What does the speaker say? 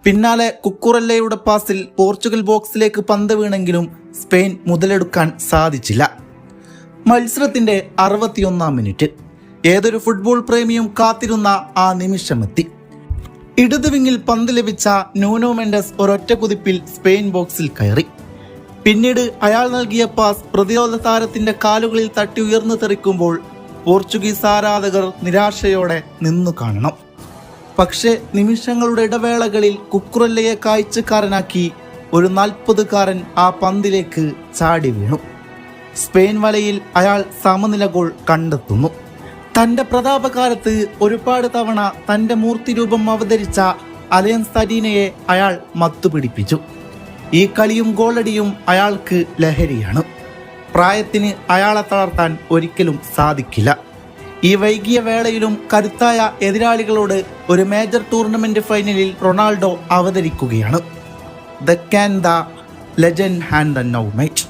പിന്നാലെ കുക്കുറല്ലയുടെ പാസിൽ പോർച്ചുഗൽ ബോക്സിലേക്ക് പന്ത് വീണെങ്കിലും സ്പെയിൻ മുതലെടുക്കാൻ സാധിച്ചില്ല. മത്സരത്തിന്റെ 61-ാം മിനിറ്റ്. ഏതൊരു ഫുട്ബോൾ പ്രേമിയും കാത്തിരുന്ന ആ നിമിഷമെത്തി. ഇടത് വിങ്ങിൽ പന്ത് ലഭിച്ച ന്യൂനോ മെൻഡസ് ഒരൊറ്റ കുതിപ്പിൽ സ്പെയിൻ ബോക്സിൽ കയറി. പിന്നീട് അയാൾ നൽകിയ പാസ് പ്രതിരോധ താരത്തിന്റെ കാലുകളിൽ തട്ടി ഉയർന്നു തെറിക്കുമ്പോൾ പോർച്ചുഗീസ് ആരാധകർ നിരാശയോടെ നിന്നു കാണണം. പക്ഷേ നിമിഷങ്ങളുടെ ഇടവേളകളിൽ കുക്കുറല്ലയെ കാഴ്ചക്കാരനാക്കി ഒരു 40-കാരൻ ആ പന്തിലേക്ക് ചാടി വീണു. സ്പെയിൻ വലയിൽ അയാൾ സമനില ഗോൾ കണ്ടെത്തുന്നു. തന്റെ പ്രതാപകാലത്ത് ഒരുപാട് തവണ തന്റെ മൂർത്തിരൂപം അവതരിച്ച അലയൻസ് അരീനയെ അയാൾ മത്തുപിടിപ്പിച്ചു. ഈ കളിയും ഗോളടിയും അയാൾക്ക് ലഹരിയാണ്. പ്രായത്തിന് അയാളെ തളർത്താൻ ഒരിക്കലും സാധിക്കില്ല. ഈ വൈകിയ വേളയിലും കരുത്തായ എതിരാളികളോട് ഒരു മേജർ ടൂർണമെന്റ് ഫൈനലിൽ റൊണാൾഡോ അവതരിക്കുകയാണ്. The can the legend hand the now might.